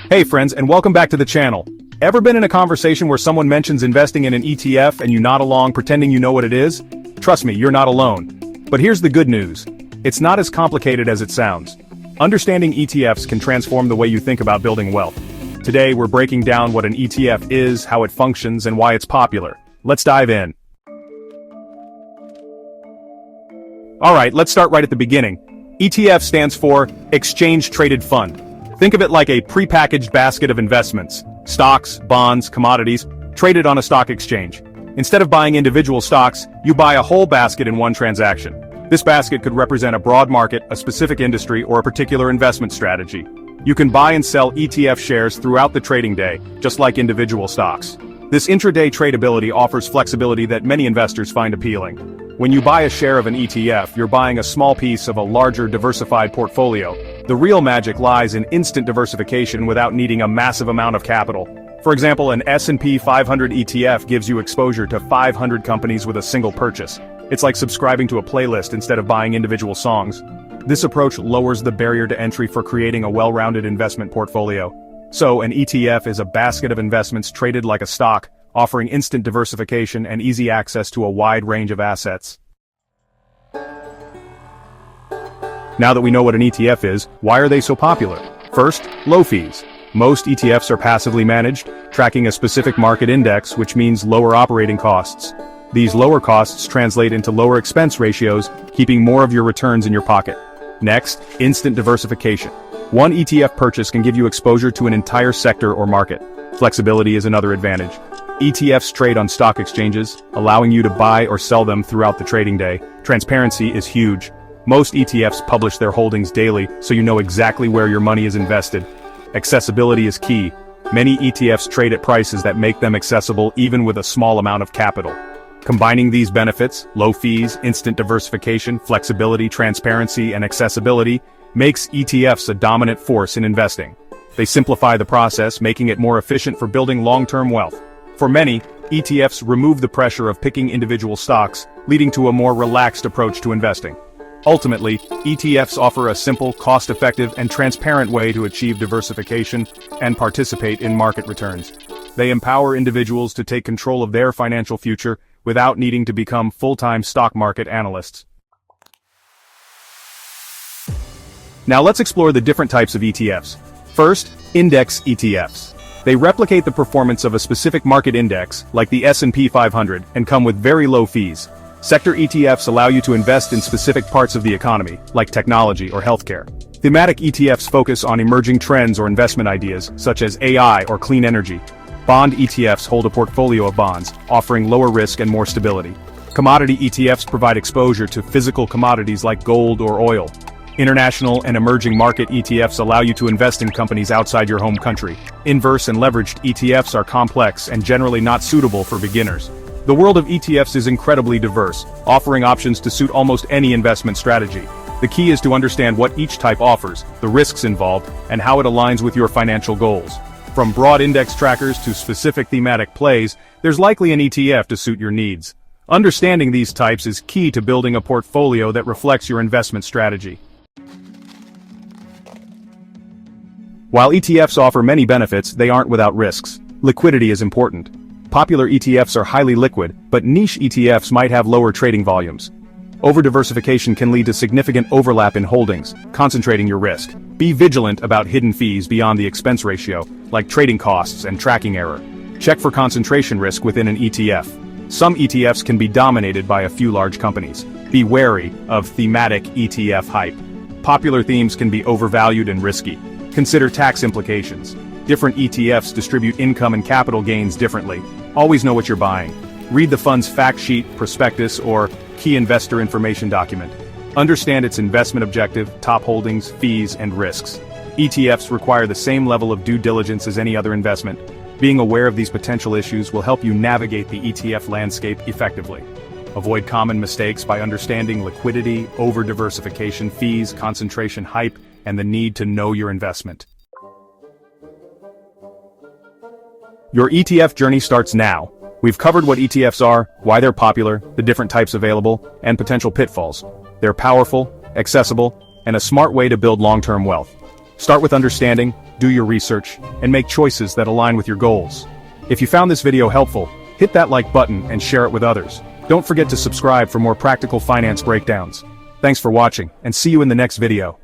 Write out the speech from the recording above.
Hey friends, and welcome back to the channel. Ever been in a conversation where someone mentions investing in an ETF and you nod along pretending you know what it is? Trust me, you're not alone. But here's the good news. It's not as complicated as it sounds. Understanding ETFs can transform the way you think about building wealth. Today we're breaking down what an ETF is, how it functions, and why it's popular. Let's dive in. Alright, let's start right at the beginning. ETF stands for Exchange Traded Fund. Think of it like a prepackaged basket of investments, stocks, bonds, commodities, traded on a stock exchange. Instead of buying individual stocks, you buy a whole basket in one transaction. This basket could represent a broad market, a specific industry, or a particular investment strategy. You can buy and sell ETF shares throughout the trading day, just like individual stocks. This intraday tradability offers flexibility that many investors find appealing. When you buy a share of an ETF, you're buying a small piece of a larger diversified portfolio. The real magic lies in instant diversification without needing a massive amount of capital. For example, an S&P 500 ETF gives you exposure to 500 companies with a single purchase. It's like subscribing to a playlist instead of buying individual songs. This approach lowers the barrier to entry for creating a well-rounded investment portfolio. So, an ETF is a basket of investments traded like a stock, offering instant diversification and easy access to a wide range of assets. Now that we know what an ETF is, why are they so popular? First, low fees. Most ETFs are passively managed, tracking a specific market index, which means lower operating costs. These lower costs translate into lower expense ratios, keeping more of your returns in your pocket. Next, instant diversification. One ETF purchase can give you exposure to an entire sector or market. Flexibility is another advantage. ETFs trade on stock exchanges, allowing you to buy or sell them throughout the trading day. Transparency is huge. Most ETFs publish their holdings daily, so you know exactly where your money is invested. Accessibility is key. Many ETFs trade at prices that make them accessible even with a small amount of capital. Combining these benefits, low fees, instant diversification, flexibility, transparency, and accessibility, makes ETFs a dominant force in investing. They simplify the process, making it more efficient for building long-term wealth. For many, ETFs remove the pressure of picking individual stocks, leading to a more relaxed approach to investing. Ultimately, ETFs offer a simple, cost-effective, and transparent way to achieve diversification and participate in market returns. They empower individuals to take control of their financial future without needing to become full-time stock market analysts. Now let's explore the different types of ETFs. First, index ETFs. They replicate the performance of a specific market index, like the S&P 500, and come with very low fees. Sector ETFs allow you to invest in specific parts of the economy, like technology or healthcare. Thematic ETFs focus on emerging trends or investment ideas, such as AI or clean energy. Bond ETFs hold a portfolio of bonds, offering lower risk and more stability. Commodity ETFs provide exposure to physical commodities like gold or oil. International and emerging market ETFs allow you to invest in companies outside your home country. Inverse and leveraged ETFs are complex and generally not suitable for beginners. The world of ETFs is incredibly diverse, offering options to suit almost any investment strategy. The key is to understand what each type offers, the risks involved, and how it aligns with your financial goals. From broad index trackers to specific thematic plays, there's likely an ETF to suit your needs. Understanding these types is key to building a portfolio that reflects your investment strategy. While ETFs offer many benefits, they aren't without risks. Liquidity is important. Popular ETFs are highly liquid, but niche ETFs might have lower trading volumes. Over-diversification can lead to significant overlap in holdings, concentrating your risk. Be vigilant about hidden fees beyond the expense ratio, like trading costs and tracking error. Check for concentration risk within an ETF. Some ETFs can be dominated by a few large companies. Be wary of thematic ETF hype. Popular themes can be overvalued and risky. Consider tax implications. Different ETFs distribute income and capital gains differently. Always know what you're buying. Read the fund's fact sheet, prospectus, or key investor information document. Understand its investment objective, top holdings, fees, and risks. ETFs require the same level of due diligence as any other investment. Being aware of these potential issues will help you navigate the ETF landscape effectively. Avoid common mistakes by understanding liquidity, over-diversification, fees, concentration hype, and the need to know your investment. Your ETF journey starts now. We've covered what ETFs are, why they're popular, the different types available, and potential pitfalls. They're powerful, accessible, and a smart way to build long-term wealth. Start with understanding, do your research, and make choices that align with your goals. If you found this video helpful, hit that like button and share it with others. Don't forget to subscribe for more practical finance breakdowns. Thanks for watching, and see you in the next video.